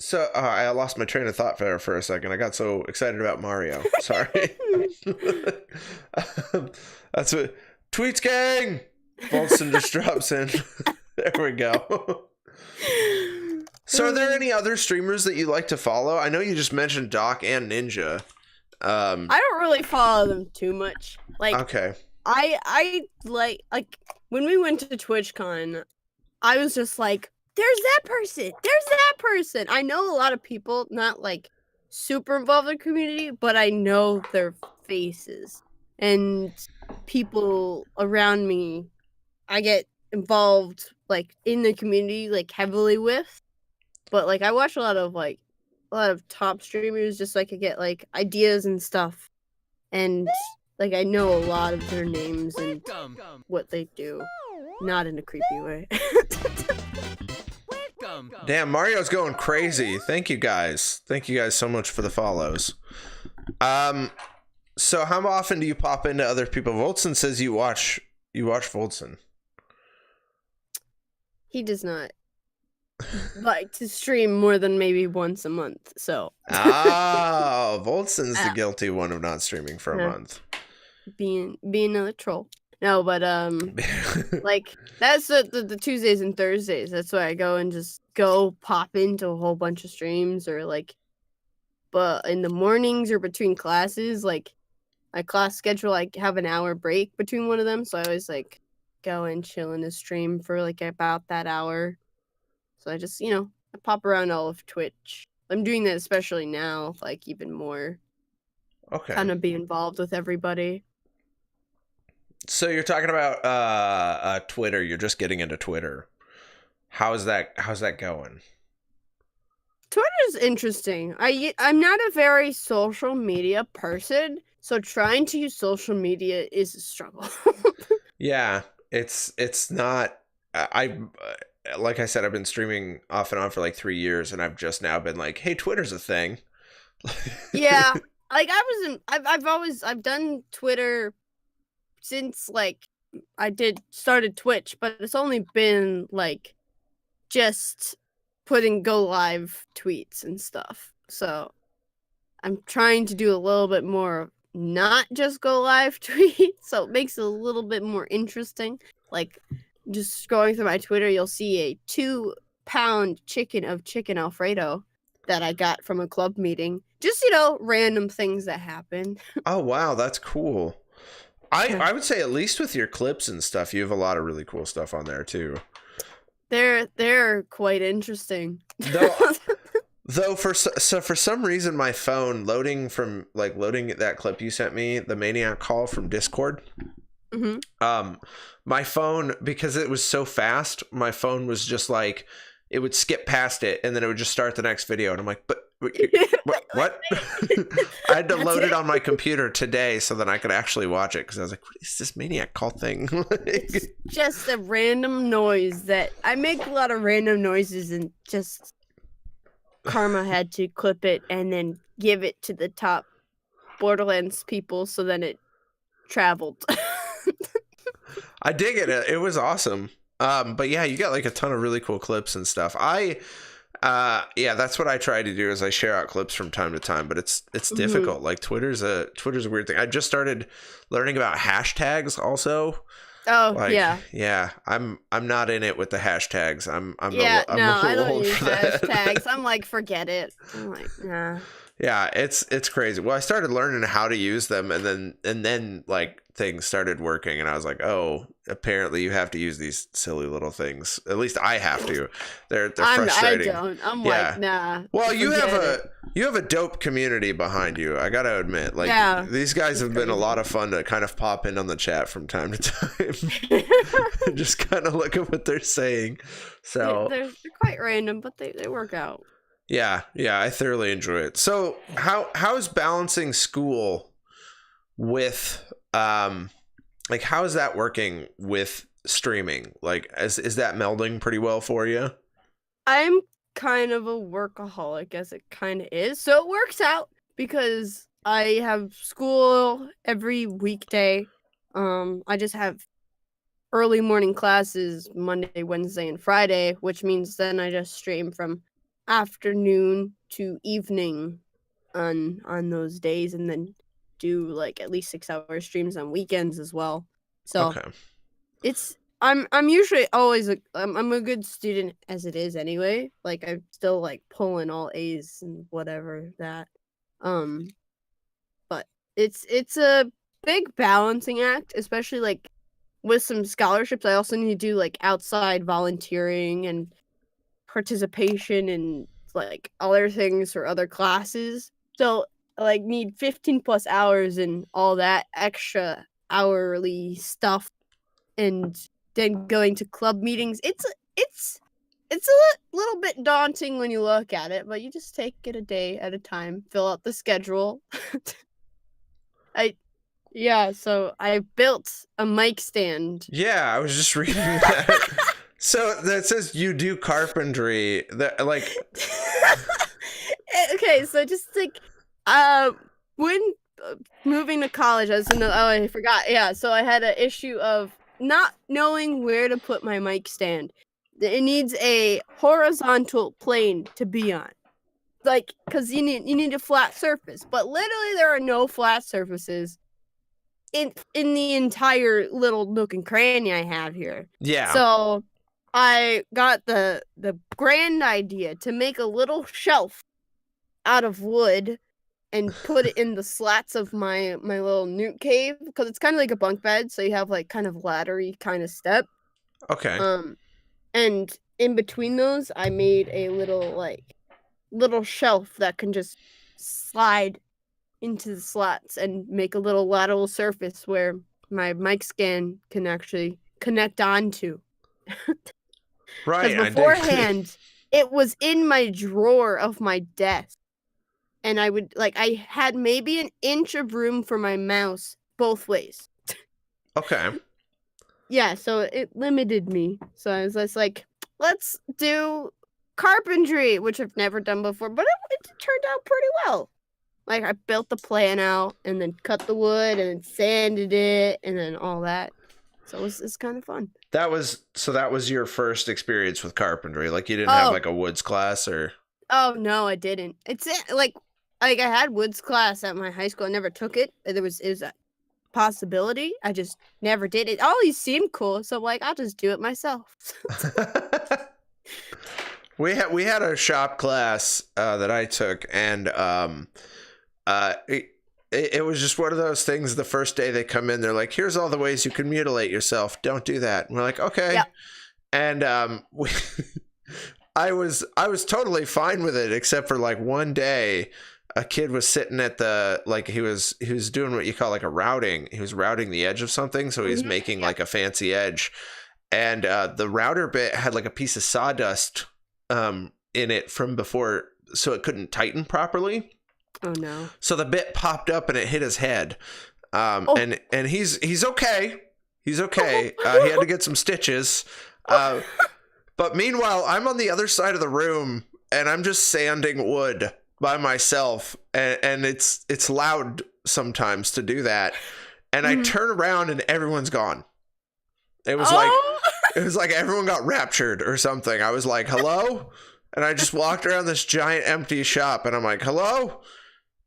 So I lost my train of thought there for a second. I got so excited about Mario. Sorry. That's what Tweets Gang. Bolson just drops in. There we go. So are there any other streamers that you like to follow? I know you just mentioned Doc and Ninja. I don't really follow them too much. Like, okay. I like when we went to TwitchCon, I was just like, there's that person. I know a lot of people, not like super involved in the community, but I know their faces. And people around me, I get involved like in the community like heavily with. But like I watch a lot of top streamers just so I could get like ideas and stuff. And like I know a lot of their names and what they do. Not in a creepy way. Damn, Mario's going crazy. Thank you guys so much for the follows. So how often do you pop into other people? Volson says you watch Volson. He does not like to stream more than maybe once a month, so Volson's the guilty one of not streaming for a month. Being a troll. No, but like that's the Tuesdays and Thursdays. That's why I go and just pop into a whole bunch of streams, or like, but in the mornings or between classes, like my class schedule, I have an hour break between one of them, so I always like go and chill in the stream for like about that hour. So I just I pop around all of Twitch. I'm doing that especially now, like even more. Okay. Kind of be involved with everybody. So you're talking about Twitter. You're just getting into Twitter. How's that going? Twitter's interesting. I'm not a very social media person, so trying to use social media is a struggle. Yeah, it's not. Like I said, I've been streaming off and on for like 3 years, and I've just now been like, hey, Twitter's a thing. Yeah, like I've done Twitter since like I started Twitch, but it's only been like just putting go live tweets and stuff. So I'm trying to do a little bit more, not just go live tweets, so it makes it a little bit more interesting. Like just going through my Twitter, you'll see a 2-pound chicken Alfredo that I got from a club meeting. Just random things that happen. Oh wow, that's cool. I would say at least with your clips and stuff, you have a lot of really cool stuff on there too. They're quite interesting. Though for some reason my phone loading that clip you sent me, the Maniac call from Discord. Mm-hmm. My phone, because it was so fast, my phone was just like, it would skip past it and then it would just start the next video, and I'm like, but what? I had to load it on my computer today so that I could actually watch it, because I was like, what is this Maniac call thing? It's just a random noise that I make. A lot of random noises, and just Karma had to clip it and then give it to the top Borderlands people, so then it traveled. I dig it. It was awesome. But yeah, you got like a ton of really cool clips and stuff. Yeah, that's what I try to do is I share out clips from time to time, but it's difficult. Like Twitter's a weird thing. I just started learning about hashtags also. Oh, like, yeah. I'm not in it with the hashtags. I'm no, a I little don't old use for that. hashtags. I'm like, forget it. I'm like, nah. Yeah, it's crazy. Well, I started learning how to use them, and then like things started working, and I was like, oh, apparently you have to use these silly little things. At least I have to. They're frustrating. I don't. I'm like, nah. Well, you have a dope community behind you. I gotta admit, like these guys have been a lot of fun to kind of pop in on the chat from time to time, just kind of look at what they're saying. So they're quite random, but they work out. Yeah, I thoroughly enjoy it. So how is balancing school with like how is that working with streaming? Like is that melding pretty well for you? I'm kind of a workaholic as it kind of is. So it works out because I have school every weekday. I just have early morning classes Monday, Wednesday, and Friday, which means then I just stream from afternoon to evening on those days, and then do like at least 6-hour streams on weekends as well. So it's I'm usually always I'm a good student as it is anyway. Like I'm still like pulling all A's and whatever that. But it's a big balancing act, especially like with some scholarships. I also need to do like outside volunteering and participation in like other things or other classes. So I like need 15 plus hours and all that extra hourly stuff, and then going to club meetings. It's a little bit daunting when you look at it, but you just take it a day at a time, fill out the schedule. So I built a mic stand. Yeah, I was just reading that. So that says you do carpentry. That like okay, so just like when moving to college, I forgot. Yeah, so I had an issue of not knowing where to put my mic stand. It needs a horizontal plane to be on, like because you need a flat surface. But literally, there are no flat surfaces in the entire little nook and cranny I have here. Yeah. So I got the grand idea to make a little shelf out of wood and put it in the slats of my little newt cave, because it's kind of like a bunk bed, so you have like kind of laddery kind of step. Okay. And in between those, I made a little shelf that can just slide into the slats and make a little lateral surface where my mic stand can actually connect onto. Right. Because beforehand, it was in my drawer of my desk. And I had maybe an inch of room for my mouse both ways. Okay. Yeah, so it limited me. So I was just like, let's do carpentry, which I've never done before, but it turned out pretty well. Like I built the plan out and then cut the wood and then sanded it and then all that. So it's kind of fun. That was your first experience with carpentry. Like you didn't have like a woods class or? Oh no, I didn't. It's like I had woods class at my high school. I never took it. It was a possibility. I just never did it. Always seemed cool, so I'm like, I'll just do it myself. We had a shop class that I took, and it was just one of those things. The first day they come in, they're like, here's all the ways you can mutilate yourself. Don't do that. And we're like, okay. Yep. And I was totally fine with it, except for like one day a kid was sitting at the, like he was doing what you call like a routing. He was routing the edge of something. So he's making like a fancy edge, and the router bit had like a piece of sawdust in it from before, so it couldn't tighten properly. Oh no. So the bit popped up and it hit his head. And he's okay. He's okay. He had to get some stitches. But meanwhile, I'm on the other side of the room and I'm just sanding wood by myself. And it's loud sometimes to do that. and I turn around and everyone's gone. It was like everyone got raptured or something. I was like, hello? And I just walked around this giant empty shop and I'm like, hello?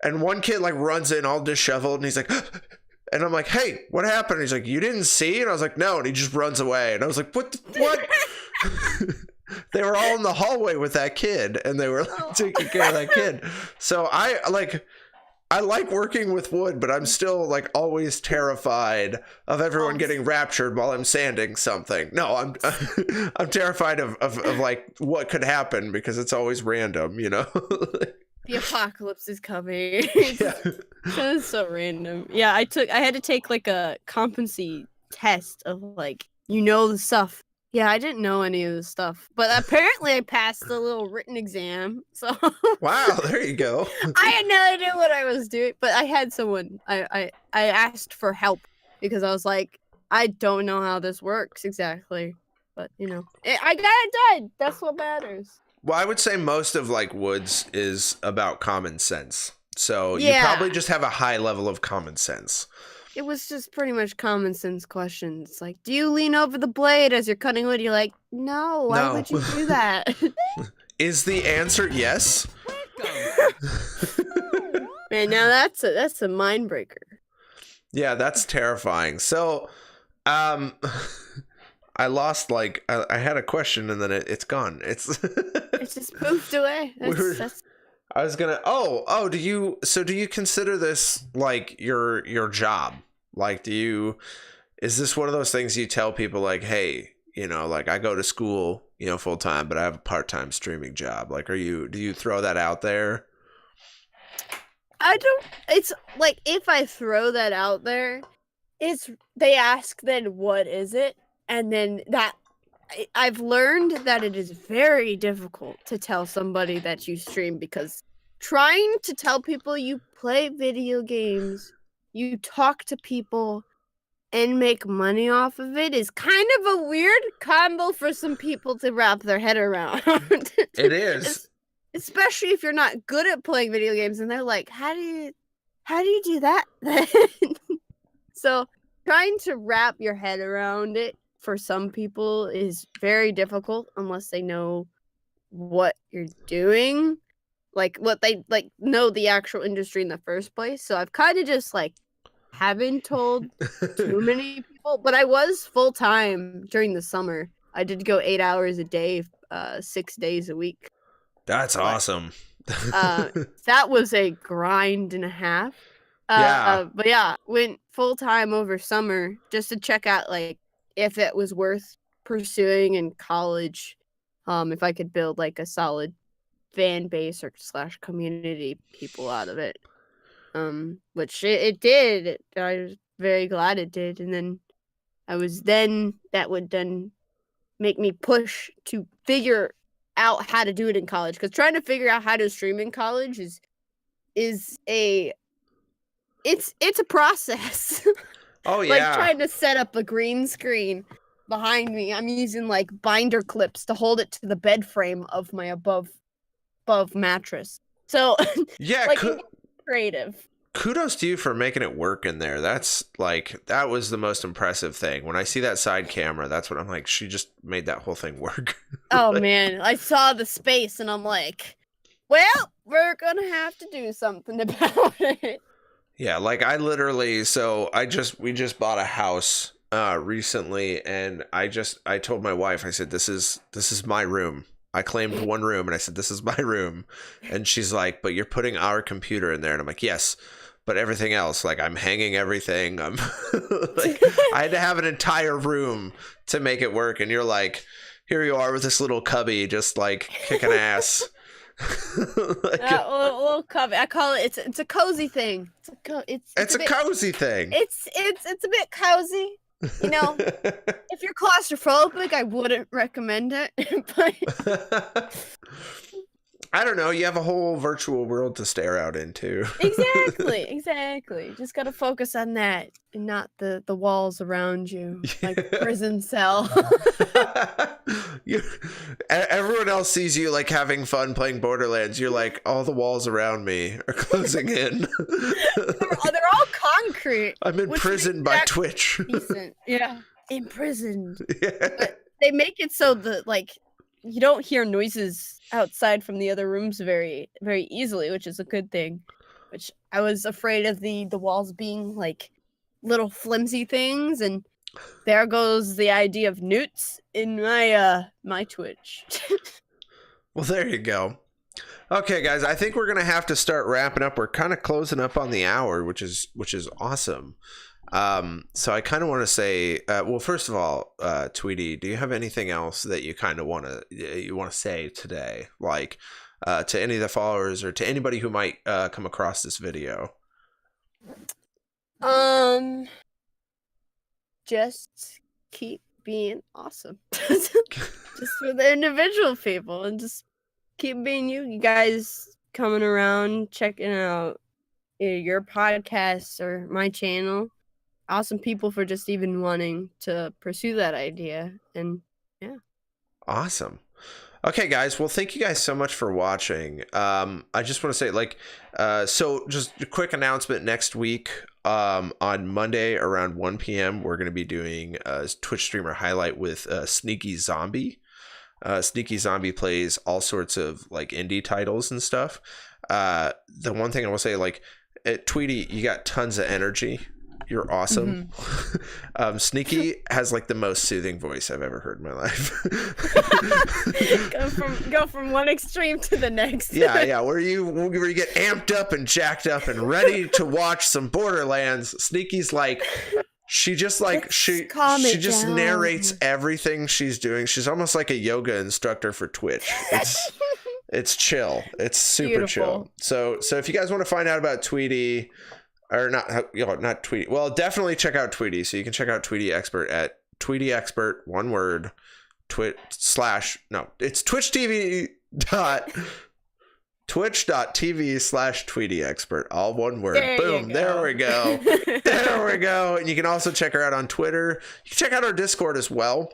And one kid like runs in all disheveled and he's like, and I'm like, hey, what happened? And he's like, you didn't see? And I was like, no. And he just runs away. And I was like, what? They were all in the hallway with that kid and they were like taking care of that kid. So I like working with wood, but I'm still like always terrified of everyone getting raptured while I'm sanding something. No, I'm terrified of like what could happen because it's always random, you know? The apocalypse is coming. Yeah. That's so random. Yeah, I had to take like a competency test of like, the stuff. Yeah, I didn't know any of the stuff, but apparently I passed the little written exam. So wow, there you go. I had no idea what I was doing, but I had someone. I asked for help because I was like, I don't know how this works exactly, but I got it done. That's what matters. Well, I would say most of like woods is about common sense. So you probably just have a high level of common sense. It was just pretty much common sense questions. Like, do you lean over the blade as you're cutting wood? You're like, no, why would you do that? Is the answer yes? Man, now that's a mind breaker. Yeah, that's terrifying. So, I lost I had a question and then it's gone. It's just poofed away. I was gonna. Do you consider this like your job? Like, is this one of those things you tell people like, hey, like I go to school, full time, but I have a part-time streaming job. Like, do you throw that out there? I don't. It's like if I throw that out there, they ask then what is it, and then I've learned that it is very difficult to tell somebody that you stream because trying to tell people you play video games, you talk to people, and make money off of it is kind of a weird combo for some people to wrap their head around. It is. Especially if you're not good at playing video games and they're like, how do you do that? So trying to wrap your head around it for some people is very difficult unless they know what you're doing, like what they know the actual industry in the first place. So I've kind of just haven't told too many people, but I was full time during the summer. I did go 8 hours a day, 6 days a week. That's awesome. That was a grind and a half. But yeah, went full time over summer just to check out if it was worth pursuing in college, if I could build a solid fan base or / community people out of it, which it did. I was very glad it did. And then that would then make me push to figure out how to do it in college, because trying to figure out how to stream in college is a process. Oh yeah. Trying to set up a green screen behind me. I'm using binder clips to hold it to the bed frame of my above mattress. So yeah, creative. Kudos to you for making it work in there. That's that was the most impressive thing. When I see that side camera, that's what I'm like, she just made that whole thing work. Oh man, I saw the space and I'm like, well, we're gonna have to do something about it. Yeah, I literally, we just bought a house recently, and I told my wife, I said, this is my room. I claimed one room and I said, this is my room. And she's like, but you're putting our computer in there. And I'm like, yes, but everything else, I'm hanging everything. I'm I had to have an entire room to make it work. And you're like, here you are with this little cubby, just kicking ass. Little cubby. I call it. It's a cozy thing. It's a cozy thing. It's a bit cozy. If you're claustrophobic, I wouldn't recommend it. But I don't know. You have a whole virtual world to stare out into. Exactly. Just gotta focus on that and not the walls around you, like a prison cell. Everyone else sees you like having fun playing Borderlands. You're like, all the walls around me are closing in. They're all concrete. I'm imprisoned by Twitch. Decent. Yeah, imprisoned. Yeah. But they make it so that like you don't hear noises outside from the other rooms very easily, which is a good thing. Which I was afraid of the walls being like little flimsy things, and there goes the idea of newts in my Twitch. Well, there you go. Okay, guys, I think we're gonna have to start wrapping up. We're kind of closing up on the hour, which is awesome. So I kind of want to say, well, first of all, Tweety, do you have anything else that you kind of want to say today, like to any of the followers or to anybody who might come across this video? Just keep being awesome. Just for the individual people, and just keep being you. You guys coming around, checking out your podcasts or my channel. Awesome people for just even wanting to pursue that idea. And yeah. Awesome. Okay, guys. Well, thank you guys so much for watching. I just want to say, like, so just a quick announcement. Next week, on Monday around 1 p.m., we're going to be doing a Twitch streamer highlight with Sneaky Zombie. Sneaky Zombie plays all sorts of like indie titles and stuff. The one thing I will say, like, Tweety, you got tons of energy. You're awesome. Mm-hmm. Sneaky has like the most soothing voice I've ever heard in my life. go from one extreme to the next. Yeah. Where you get amped up and jacked up and ready to watch some Borderlands. Sneaky's like, she just narrates everything she's doing. She's almost like a yoga instructor for Twitch. It's chill. It's super beautiful. Chill. So if you guys want to find out about Tweety, or not Tweety, well, definitely check out Tweety. So you can check out Tweety Expert at Tweety Expert, one word, it's twitch.tv/Tweety Expert, all one word. Boom, there we go. There we go. And you can also check her out on Twitter. You can check out our Discord as well.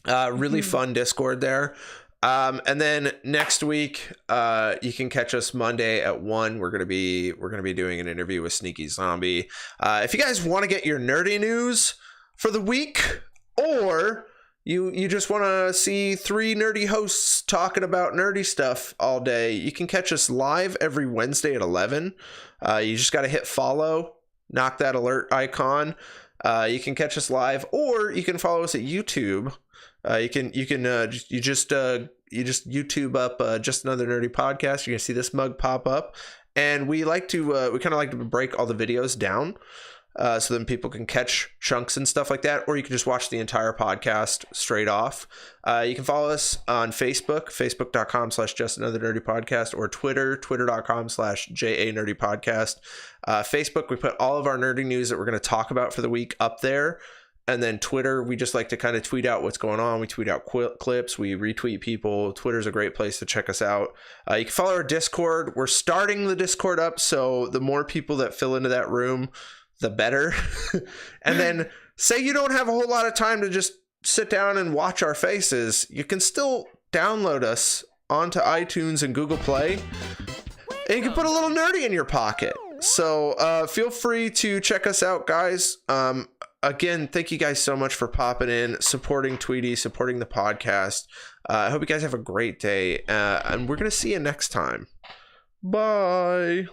Really fun Discord there. And then next week, you can catch us Monday at 1. We're gonna be doing an interview with Sneaky Zombie. If you guys want to get your nerdy news for the week, or you just want to see 3 nerdy hosts talking about nerdy stuff all day, you can catch us live every Wednesday at 11. You just got to hit follow, knock that alert icon. You can catch us live, or you can follow us at YouTube. You just YouTube up Just Another Nerdy Podcast. You're gonna see this mug pop up, and we kind of like to break all the videos down, so then people can catch chunks and stuff like that, or you can just watch the entire podcast straight off. You can follow us on Facebook, facebook.com/JustAnotherNerdyPodcast, or twitter.com/JANerdyPodcast. Facebook, we put all of our nerdy news that we're going to talk about for the week up there. And then Twitter, we just like to kind of tweet out what's going on. We tweet out clips. We retweet people. Twitter's a great place to check us out. You can follow our Discord. We're starting the Discord up, so the more people that fill into that room, the better. And then say you don't have a whole lot of time to just sit down and watch our faces, you can still download us onto iTunes and Google Play, and you can put a little nerdy in your pocket. So feel free to check us out, guys. Again, thank you guys so much for popping in, supporting Tweety, supporting the podcast. I hope you guys have a great day, and we're going to see you next time. Bye.